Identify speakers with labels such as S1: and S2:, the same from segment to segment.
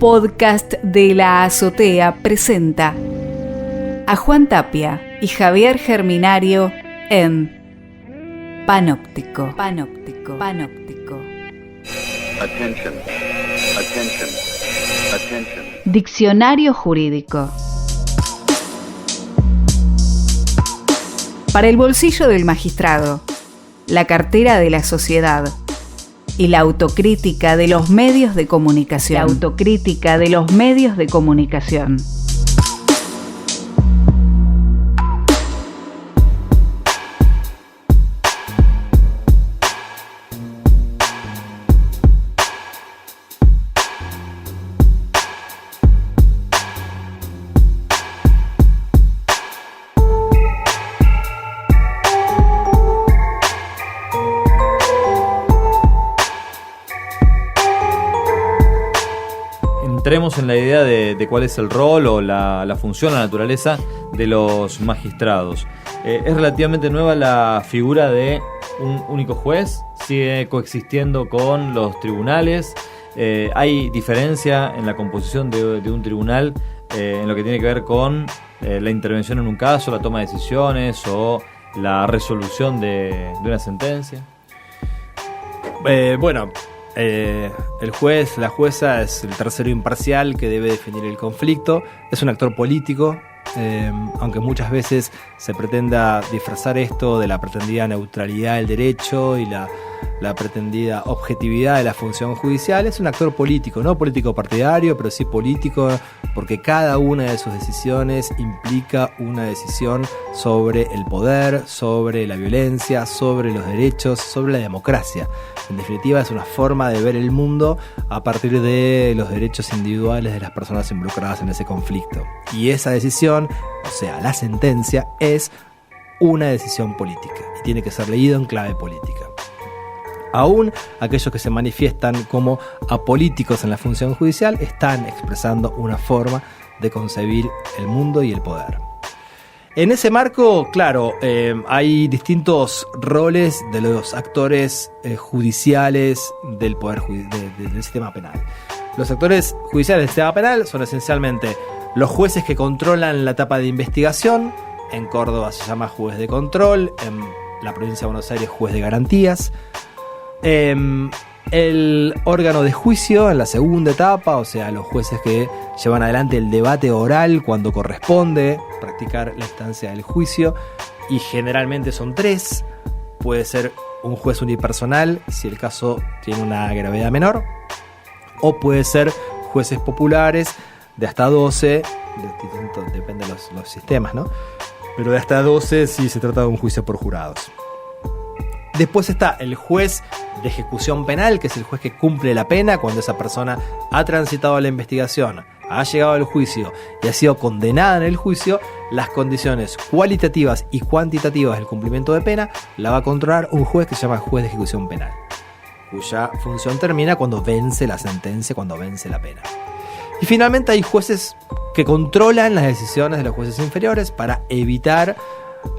S1: Podcast de la Azotea presenta a Juan Tapia y Javier Germinario en Panóptico. Panóptico. Panóptico.
S2: Attention. Attention. Attention.
S1: Diccionario jurídico. Para el bolsillo del magistrado, la cartera de la sociedad y la autocrítica de los medios de comunicación. La autocrítica de los medios de comunicación.
S3: Entremos en la idea de cuál es el rol o la función, la naturaleza de los magistrados. Es relativamente nueva la figura de un único juez, sigue coexistiendo con los tribunales. Hay diferencia en la composición de un tribunal en lo que tiene que ver con la intervención en un caso, la toma de decisiones o la resolución de una sentencia.
S4: El juez, la jueza es el tercero imparcial que debe definir el conflicto. Es un actor político, aunque muchas veces se pretenda disfrazar esto de la pretendida neutralidad del derecho y la pretendida objetividad de la función judicial. Es un actor político, no político partidario, pero sí político, porque cada una de sus decisiones implica una decisión sobre el poder, sobre la violencia, sobre los derechos, sobre la democracia. En definitiva, es una forma de ver el mundo a partir de los derechos individuales de las personas involucradas en ese conflicto. Y esa decisión, o sea, la sentencia, es una decisión política y tiene que ser leído en clave política. Aún aquellos que se manifiestan como apolíticos en la función judicial están expresando una forma de concebir el mundo y el poder. En ese marco, claro, hay distintos roles de los actores judiciales del poder del sistema penal. Los actores judiciales del sistema penal son esencialmente los jueces que controlan la etapa de investigación. En Córdoba se llama juez de control, en la provincia de Buenos Aires juez de garantías. El órgano de juicio en la segunda etapa, o sea, los jueces que llevan adelante el debate oral cuando corresponde practicar la instancia del juicio, y generalmente son 3. Puede ser un juez unipersonal si el caso tiene una gravedad menor, o puede ser jueces populares de hasta 12, depende de los sistemas, ¿no? Pero de hasta 12 si se trata de un juicio por jurados. Después está el juez de ejecución penal, que es el juez que cumple la pena cuando esa persona ha transitado la investigación, ha llegado al juicio y ha sido condenada en el juicio. Las condiciones cualitativas y cuantitativas del cumplimiento de pena la va a controlar un juez que se llama juez de ejecución penal, cuya función termina cuando vence la sentencia, cuando vence la pena. Y finalmente hay jueces que controlan las decisiones de los jueces inferiores para evitar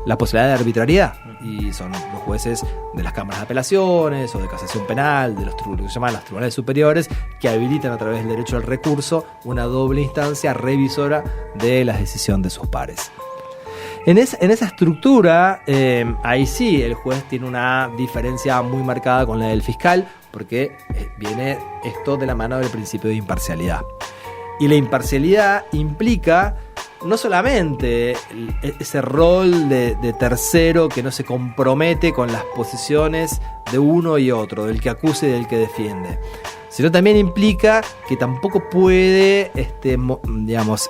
S4: la posibilidad de arbitrariedad, y son los jueces de las cámaras de apelaciones o de casación penal, de lo que se llaman los tribunales superiores, que habilitan a través del derecho al recurso una doble instancia revisora de la decisión de sus pares. En esa estructura, ahí sí el juez tiene una diferencia muy marcada con la del fiscal, porque viene esto de la mano del principio de imparcialidad. Y la imparcialidad implica no solamente ese rol de tercero que no se compromete con las posiciones de uno y otro, del que acusa y del que defiende, sino también implica que tampoco puede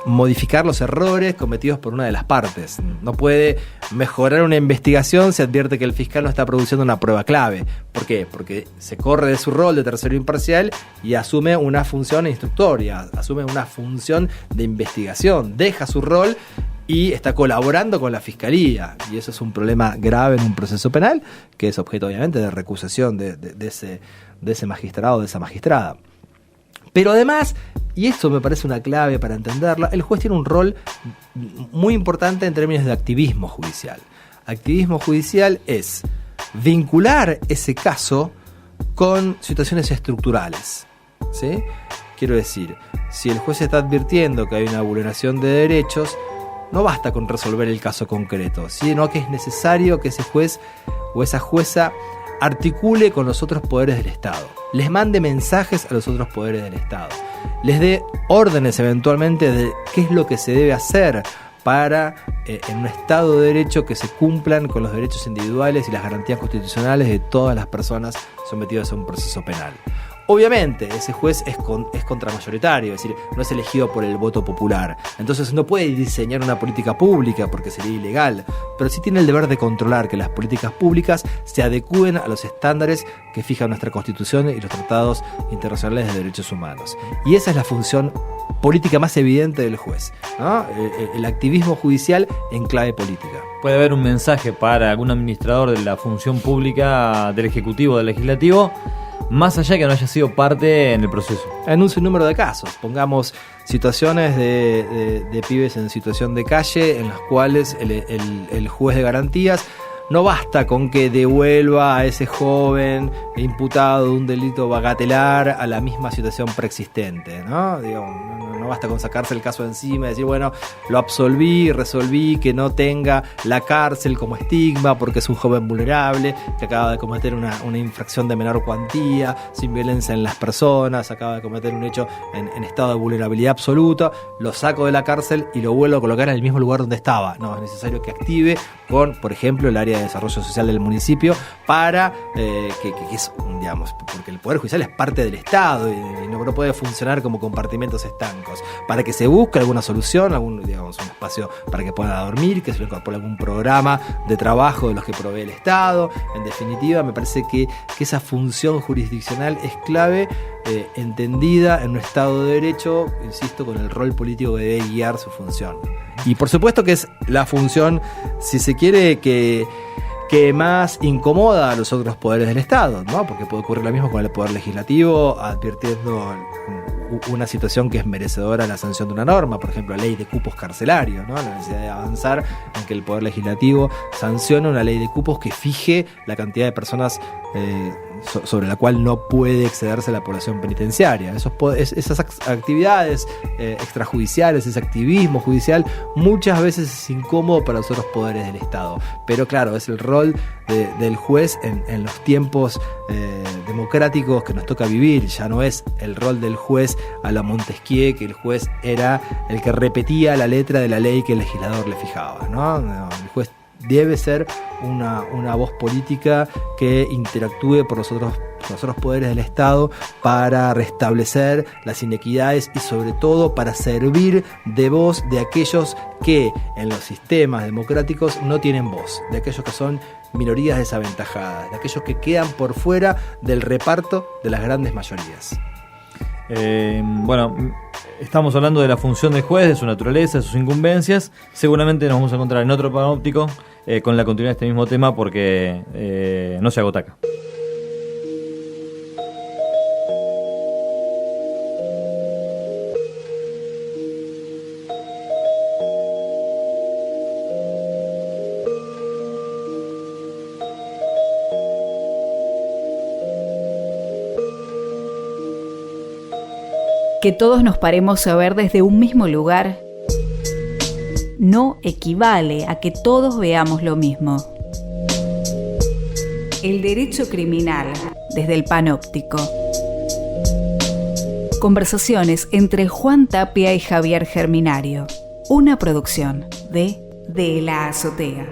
S4: modificar los errores cometidos por una de las partes. No puede mejorar una investigación si advierte que el fiscal no está produciendo una prueba clave. ¿Por qué? Porque se corre de su rol de tercero imparcial y asume una función instructoria, asume una función de investigación, deja su rol y está colaborando con la fiscalía. Y eso es un problema grave en un proceso penal, que es objeto obviamente de recusación de ese magistrado o de esa magistrada. Pero además, y esto me parece una clave para entenderla, el juez tiene un rol muy importante en términos de activismo judicial. Activismo judicial es vincular ese caso con situaciones estructurales, ¿sí? Quiero decir, si el juez está advirtiendo que hay una vulneración de derechos, no basta con resolver el caso concreto, sino que es necesario que ese juez o esa jueza articule con los otros poderes del Estado, les mande mensajes a los otros poderes del Estado, les dé órdenes eventualmente de qué es lo que se debe hacer para, en un Estado de Derecho, que se cumplan con los derechos individuales y las garantías constitucionales de todas las personas sometidas a un proceso penal. Obviamente, ese juez es contramayoritario, es decir, no es elegido por el voto popular. Entonces no puede diseñar una política pública porque sería ilegal, pero sí tiene el deber de controlar que las políticas públicas se adecúen a los estándares que fija nuestra Constitución y los tratados internacionales de derechos humanos. Y esa es la función política más evidente del juez, ¿no? El activismo judicial en clave política.
S3: Puede haber un mensaje para algún administrador de la función pública, del Ejecutivo, del Legislativo, más allá que no haya sido parte en el proceso.
S4: En un sinnúmero de casos, pongamos situaciones de pibes en situación de calle en las cuales el juez de garantías no basta con que devuelva a ese joven imputado de un delito bagatelar a la misma situación preexistente, ¿no? No basta con sacarse el caso encima y decir, bueno, lo absolví, resolví que no tenga la cárcel como estigma porque es un joven vulnerable que acaba de cometer una infracción de menor cuantía, sin violencia en las personas, acaba de cometer un hecho en estado de vulnerabilidad absoluta, lo saco de la cárcel y lo vuelvo a colocar en el mismo lugar donde estaba. No, es necesario que active con, por ejemplo, el área de desarrollo social del municipio para que es, digamos, porque el Poder Judicial es parte del Estado y no puede funcionar como compartimentos estancos, para que se busque alguna solución, un espacio para que pueda dormir, que se le incorpore algún programa de trabajo de los que provee el Estado. En definitiva, me parece que esa función jurisdiccional es clave, entendida en un Estado de Derecho, insisto, con el rol político que debe guiar su función. Y por supuesto que es la función, si se quiere, que más incomoda a los otros poderes del Estado, ¿no? Porque puede ocurrir lo mismo con el Poder Legislativo, advirtiendo una situación que es merecedora de la sanción de una norma, por ejemplo, la ley de cupos carcelarios, ¿no? La necesidad de avanzar en que el Poder Legislativo sancione una ley de cupos que fije la cantidad de personas sobre la cual no puede excederse la población penitenciaria. Esas actividades extrajudiciales, ese activismo judicial, muchas veces es incómodo para los otros poderes del Estado. Pero claro, es el rol del juez en los tiempos democráticos que nos toca vivir. Ya no es el rol del juez a la Montesquieu, que el juez era el que repetía la letra de la ley que el legislador le fijaba, ¿no? El juez debe ser una voz política que interactúe por los otros poderes del Estado para restablecer las inequidades y sobre todo para servir de voz de aquellos que en los sistemas democráticos no tienen voz, de aquellos que son minorías desaventajadas, de aquellos que quedan por fuera del reparto de las grandes mayorías.
S3: Bueno, estamos hablando de la función del juez, de su naturaleza, de sus incumbencias. Seguramente nos vamos a encontrar en otro panóptico con la continuidad de este mismo tema, porque no se agota acá.
S1: Que todos nos paremos a ver desde un mismo lugar no equivale a que todos veamos lo mismo. El derecho criminal desde el panóptico. Conversaciones entre Juan Tapia y Javier Germinario. Una producción de La Azotea.